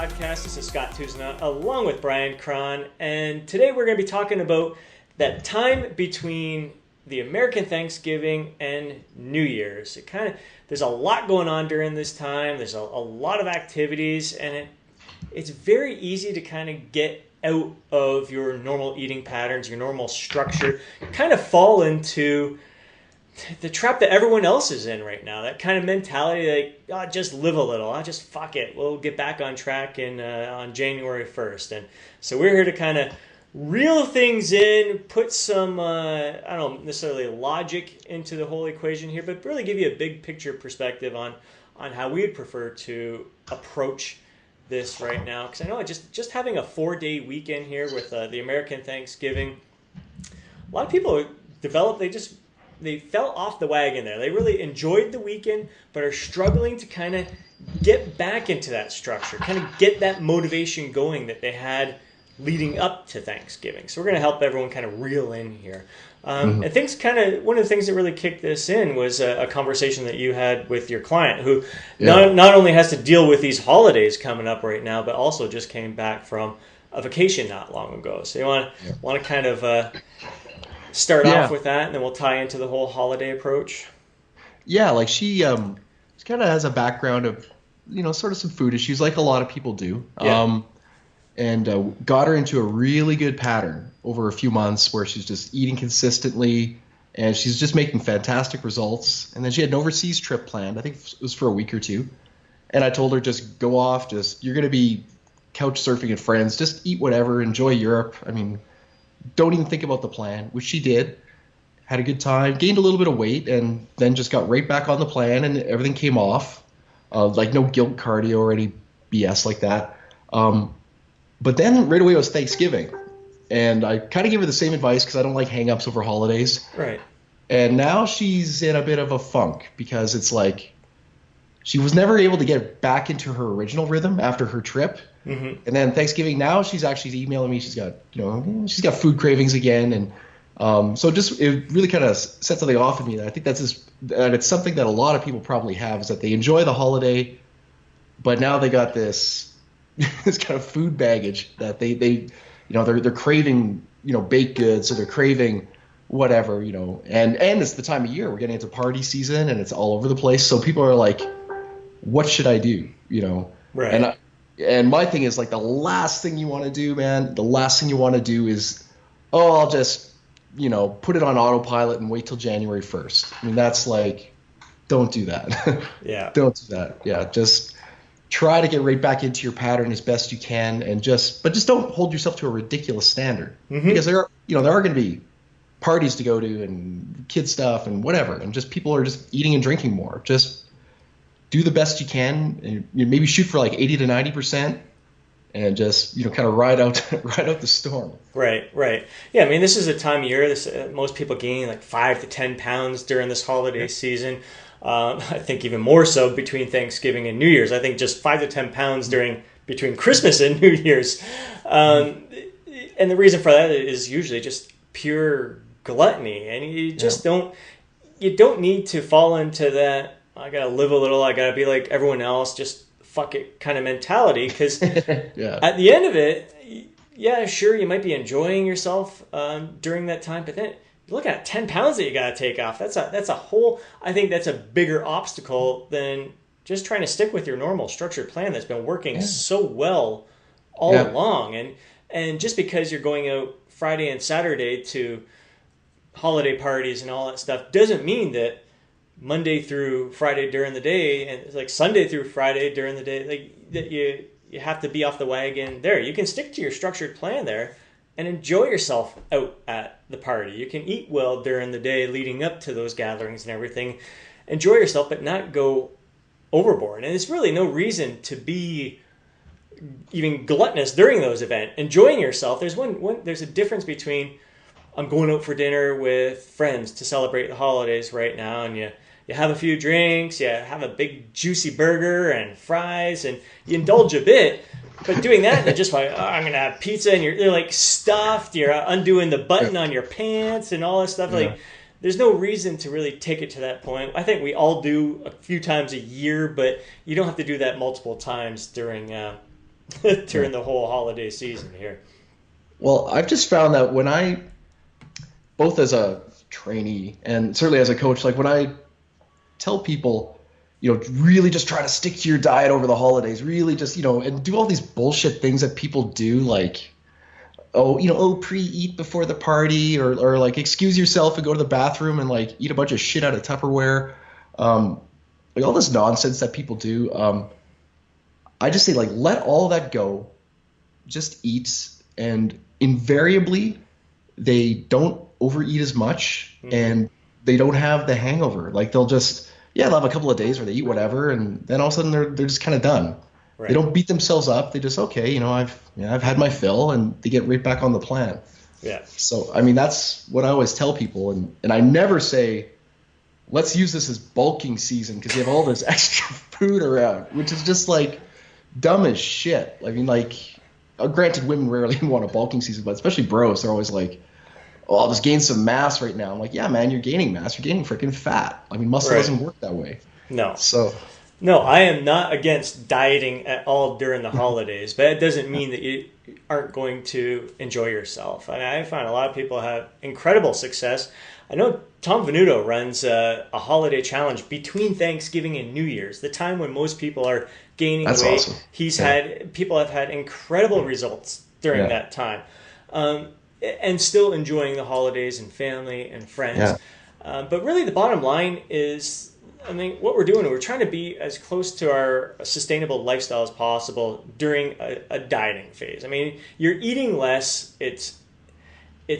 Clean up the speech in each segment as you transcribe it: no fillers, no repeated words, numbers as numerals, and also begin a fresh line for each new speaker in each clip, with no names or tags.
Podcast. This is Scott Tousignant along with Bryan, Krahn, and today we're going to be talking about that time between the American Thanksgiving and New Year's. There's a lot going on during this time. There's a lot of activities, and it's very easy to kind of get out of your normal eating patterns, your normal structure, kind of fall into the trap that everyone else is in right now. That kind of mentality, like, just live a little. Just fuck it. We'll get back on track on January 1st. And so we're here to kind of reel things in, put some, I don't necessarily logic into the whole equation here, but really give you a big picture perspective on how we'd prefer to approach this right now. Because I know just having a 4-day weekend here with the American Thanksgiving, a lot of people they fell off the wagon there. They really enjoyed the weekend, but are struggling to kind of get back into that structure, kind of get that motivation going that they had leading up to Thanksgiving. So we're going to help everyone kind of reel in here. And one of the things that really kicked this in was a conversation that you had with your client, who not only has to deal with these holidays coming up right now, but also just came back from a vacation not long ago. So you want to kind of start off with that, and then we'll tie into the whole holiday approach.
Yeah, like she kind of has a background of, sort of some food issues, like a lot of people do.
Yeah.
And got her into a really good pattern over a few months where she's just eating consistently, and she's just making fantastic results. And then she had an overseas trip planned. I think it was for a week or two. And I told her, just go off. You're going to be couch surfing with friends. Just eat whatever. Enjoy Europe. I mean, don't even think about the plan, which she did. Had a good time, gained a little bit of weight, and then just got right back on the plan, and everything came off. Like no guilt cardio or any BS like that. But then right away it was Thanksgiving, and I kind of gave her the same advice because I don't like hang-ups over holidays.
Right.
And now she's in a bit of a funk because it's like she was never able to get back into her original rhythm after her trip. Mm-hmm. And then Thanksgiving, now she's actually emailing me. She's got food cravings again, and so it really kind of set something off in me. That I think that it's something that a lot of people probably have, is that they enjoy the holiday, but now they got this kind of food baggage that they're craving, baked goods, or they're craving whatever, and it's the time of year we're getting into party season, and it's all over the place. So people are like, what should I do?
Right.
And my thing is, like, the last thing you want to do, man, is, I'll just, put it on autopilot and wait till January 1st. I mean, that's like, don't do that.
Yeah.
Don't do that. Yeah. Just try to get right back into your pattern as best you can, but just don't hold yourself to a ridiculous standard. Mm-hmm. Because there are going to be parties to go to and kid stuff and whatever. And just people are just eating and drinking more. Just do the best you can, and maybe shoot for like 80 to 90%, and just kind of ride out the storm.
Right. Yeah, I mean, this is a time of year. Most people gain like 5 to 10 pounds during this holiday season. I think even more so between Thanksgiving and New Year's. I think just 5 to 10 pounds between Christmas and New Year's. And the reason for that is usually just pure gluttony, and you just don't need to fall into that, I gotta live a little, I gotta be like everyone else, just fuck it kind of mentality. Because at the end of it, yeah, sure, you might be enjoying yourself during that time, but then you're looking at 10 pounds that you gotta take off. That's a whole, I think that's a bigger obstacle than just trying to stick with your normal structured plan that's been working so well all along. And just because you're going out Friday and Saturday to holiday parties and all that stuff doesn't mean that Monday through Friday during the day, and it's like Sunday through Friday during the day, like that you have to be off the wagon there. You can stick to your structured plan there and enjoy yourself out at the party. You can eat well during the day leading up to those gatherings and everything. Enjoy yourself, but not go overboard. And it's really no reason to be even gluttonous during those events. Enjoying yourself. There's a difference between, I'm going out for dinner with friends to celebrate the holidays right now, and you have a few drinks, you have a big juicy burger and fries, and you indulge a bit. But doing that, and just like, I'm going to have pizza, and you're like stuffed, you're undoing the button on your pants and all this stuff. Yeah. Like, there's no reason to really take it to that point. I think we all do a few times a year, but you don't have to do that multiple times during during the whole holiday season here.
Well, I've just found that when both as a trainee and certainly as a coach, like when I tell people, really just try to stick to your diet over the holidays, really just, and do all these bullshit things that people do, like, pre-eat before the party, or like excuse yourself and go to the bathroom and like eat a bunch of shit out of Tupperware. Like all this nonsense that people do. I just say, like, let all that go, just eat, and invariably they don't overeat as much, and they don't have the hangover. Like they'll just, they'll have a couple of days where they eat whatever, and then all of a sudden they're just kind of done. Right. They don't beat themselves up. They just, okay, I've had my fill, and they get right back on the plan.
Yeah.
So, I mean, that's what I always tell people. And I never say, let's use this as bulking season because you have all this extra food around, which is just like dumb as shit. I mean, like, granted, women rarely want a bulking season, but especially bros, they're always like, oh, I'll just gain some mass right now. I'm like, yeah, man, you're gaining mass. You're gaining freaking fat. I mean, muscle doesn't work that way.
No.
So...
No, I am not against dieting at all during the holidays, but it doesn't mean that you aren't going to enjoy yourself. And I find a lot of people have incredible success. I know Tom Venuto runs a holiday challenge between Thanksgiving and New Year's, the time when most people are gaining weight.
Awesome.
People have had incredible results during that time, and still enjoying the holidays and family and friends. Yeah. But really, the bottom line is, I mean, what we're doing, we're trying to be as close to our sustainable lifestyle as possible during a dieting phase. I mean, you're eating less. It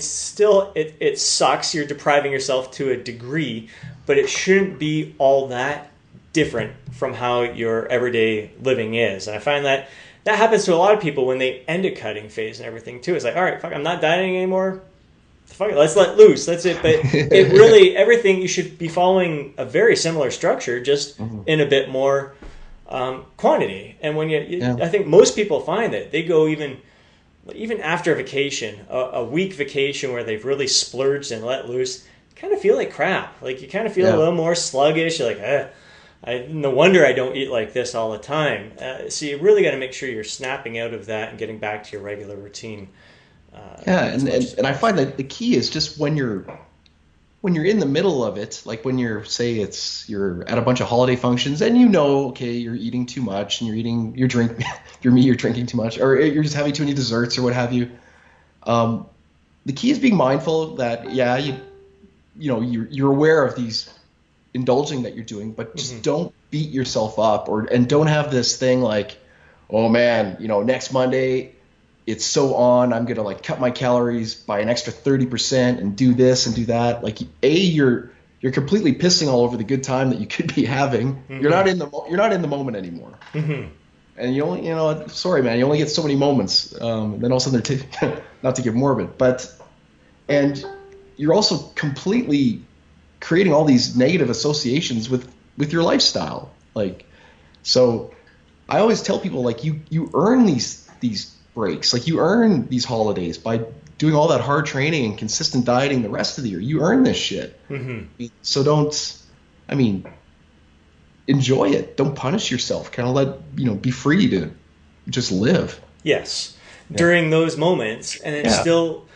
sucks. You're depriving yourself to a degree, but it shouldn't be all that different from how your everyday living is. And I find that happens to a lot of people when they end a cutting phase and everything too. It's like, all right, fuck, I'm not dieting anymore. Fuck it, let's let loose. That's it. But it really, everything, you should be following a very similar structure, just in a bit more quantity. And when I think most people find that they go even after a vacation, a week vacation where they've really splurged and let loose, kind of feel like crap. Like you kind of feel a little more sluggish. You're like, no wonder I don't eat like this all the time. So you really got to make sure you're snapping out of that and getting back to your regular routine.
And I find that the key is just when you're in the middle of it, like when you're at a bunch of holiday functions and okay, you're eating too much and you're drinking too much, or you're just having too many desserts or what have you. The key is being mindful that you're aware of these indulging that you're doing, but just don't beat yourself up and don't have this thing like, oh man, next Monday it's so on, I'm going to cut my calories by an extra 30% and do this and do that. Like, you're completely pissing all over the good time that you could be having. You're not in the moment anymore. And you only, sorry man, you only get so many moments. And then all of a sudden not to get morbid, and you're also completely creating all these negative associations with your lifestyle. Like, so I always tell people, like, you earn these breaks. Like, you earn these holidays by doing all that hard training and consistent dieting the rest of the year. You earn this shit. So enjoy it. Don't punish yourself. Kind of be free to just live.
Yes. During those moments, and then still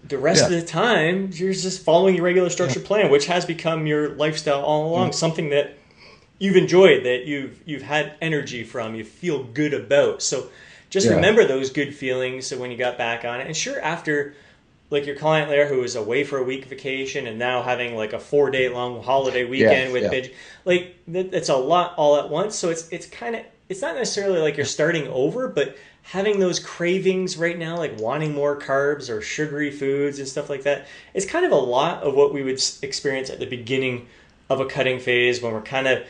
the rest of the time, you're just following your regular structured plan, which has become your lifestyle all along, something that you've enjoyed, that you've had energy from, you feel good about. So just remember those good feelings when you got back on it. And sure, after, like your client there who was away for a week vacation and now having like a 4-day long holiday weekend with binge, like it's a lot all at once. So it's not necessarily like you're starting over, but having those cravings right now, like wanting more carbs or sugary foods and stuff like that, it's kind of a lot of what we would experience at the beginning of a cutting phase when we're kind of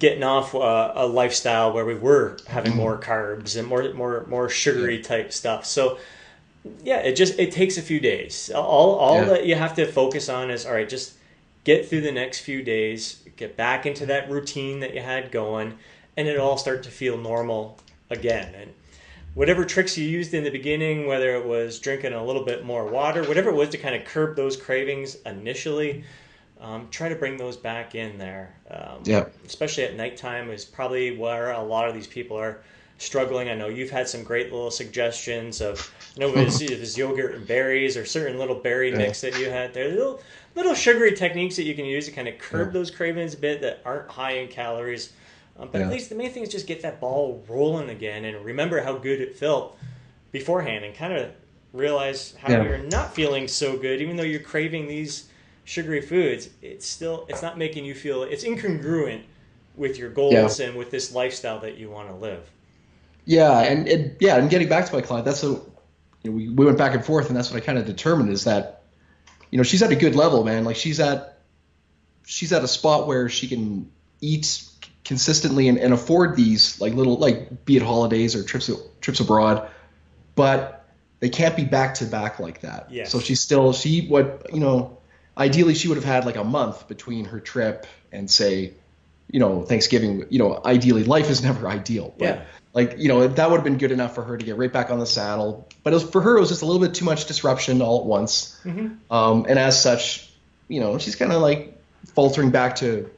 getting off a lifestyle where we were having more carbs and more sugary type stuff. So it takes a few days. All that you have to focus on is, all right, just get through the next few days, get back into that routine that you had going, and it'll all start to feel normal again. And whatever tricks you used in the beginning, whether it was drinking a little bit more water, whatever it was to kind of curb those cravings initially, try to bring those back in there. Especially at nighttime is probably where a lot of these people are struggling. I know you've had some great little suggestions of, it was yogurt and berries or certain little berry mix that you had there. Little sugary techniques that you can use to kind of curb those cravings a bit that aren't high in calories. But at least the main thing is just get that ball rolling again and remember how good it felt beforehand and kind of realize how you're not feeling so good, even though you're craving these sugary foods. It's not making you feel, it's incongruent with your goals and with this lifestyle that you want to live.
Yeah, and getting back to my client, that's we went back and forth, and that's what I kind of determined is that, she's at a good level, man. Like she's at a spot where she can eat consistently and afford these like little, like be it holidays or trips abroad, but they can't be back to back like that.
Yes.
So ideally she would have had like a month between her trip and say, Thanksgiving. Ideally life is never ideal, but that would have been good enough for her to get right back on the saddle. But for her, it was just a little bit too much disruption all at once. Mm-hmm. And as such, she's kind of like faltering back to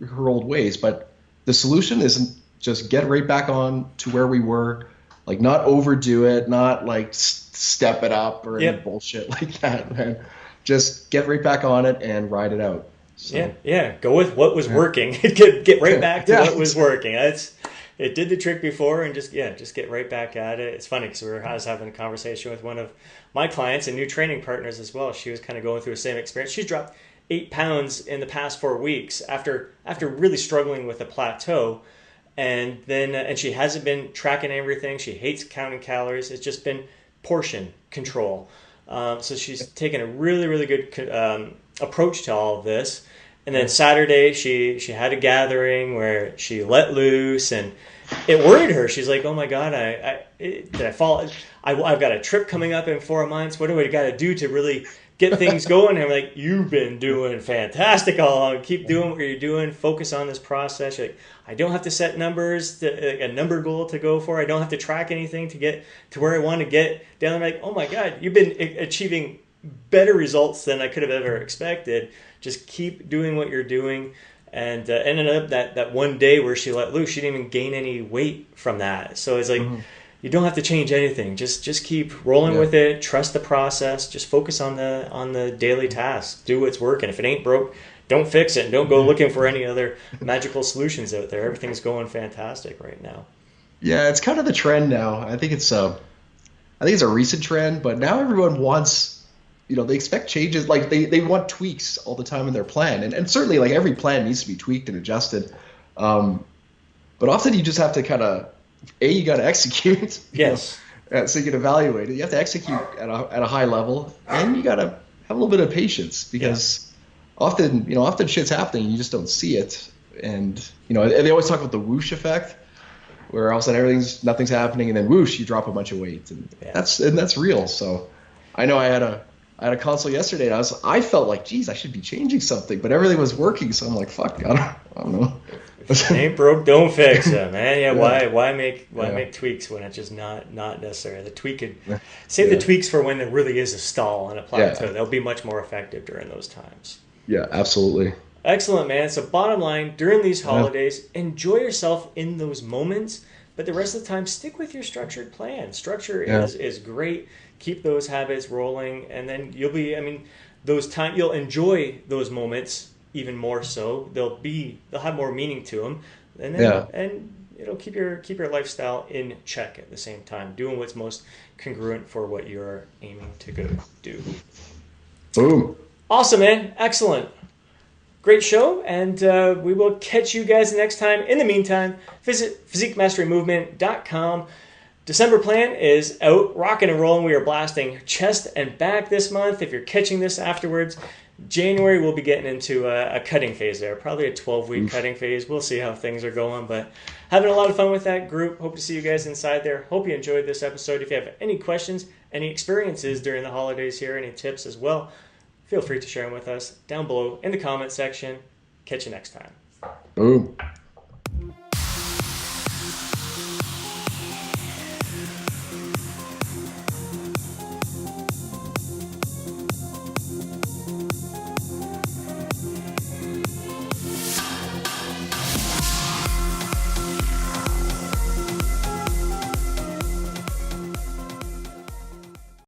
her old ways. But the solution isn't just get right back on to where we were, like not overdo it, not like step it up or any bullshit like that, man. Just get right back on it and ride it out. So.
Yeah. Go with what was working. Get right back to what was working. It did the trick before, and just get right back at it. It's funny because I was having a conversation with one of my clients and new training partners as well. She was kind of going through the same experience. She's dropped 8 pounds in the past 4 weeks after really struggling with a plateau, and she hasn't been tracking everything. She hates counting calories. It's just been portion control. So she's taken a really, really good approach to all of this. And then Saturday, she had a gathering where she let loose, and it worried her. She's like, "Oh my God, did I fall? I've got a trip coming up in 4 months. What do I got to do to really get things going?" And I'm like, "You've been doing fantastic all along. Keep doing what you're doing. Focus on this process." You're like, "I don't have to set numbers, a number goal to go for. I don't have to track anything to get to where I want to get down." I'm like, "Oh my God, you've been achieving better results than I could have ever expected. Just keep doing what you're doing." And ended up that one day where she let loose, she didn't even gain any weight from that. So it's like, you don't have to change anything. Just keep rolling with it. Trust the process. Just focus on the daily tasks. Do what's working. If it ain't broke, don't fix it. And don't go looking for any other magical solutions out there. Everything's going fantastic right now.
Yeah, it's kind of the trend now. I think it's a recent trend, but now everyone wants, they expect changes. Like they want tweaks all the time in their plan. And certainly like every plan needs to be tweaked and adjusted. But often you just have to kind of, you got to execute.
Yes.
So you can evaluate it. You have to execute at a high level, and you got to have a little bit of patience because often shit's happening. You just don't see it. And, they always talk about the whoosh effect, where all of a sudden nothing's happening, and then whoosh, you drop a bunch of weight. And that's real. So I know I had a consult yesterday, and I felt like, geez, I should be changing something, but everything was working. So I'm like, fuck, I don't know.
If it ain't broke, don't fix it, man. Yeah. Why make tweaks when it's just not necessary? The tweak could save the tweaks for when there really is a stall and a plateau. They'll be much more effective during those times. Yeah,
absolutely.
Excellent, man. So bottom line, during these holidays, enjoy yourself in those moments, but the rest of the time, stick with your structured plan. Structure is great. Keep those habits rolling, and then you'll enjoy those moments even more so. They'll have more meaning to them, and it'll keep your lifestyle in check at the same time, doing what's most congruent for what you're aiming to go do.
Boom.
Awesome, man. Excellent. Great show, and we will catch you guys next time. In the meantime, visit physiquemasterymovement.com. December plan is out, rocking and rolling. We are blasting chest and back this month. If you're catching this afterwards, January we'll be getting into a cutting phase there, probably a 12-week cutting phase. We'll see how things are going, but having a lot of fun with that group. Hope to see you guys inside there. Hope you enjoyed this episode. If you have any questions, any experiences during the holidays here, any tips as well, feel free to share them with us down below in the comment section. Catch you next time.
Boom.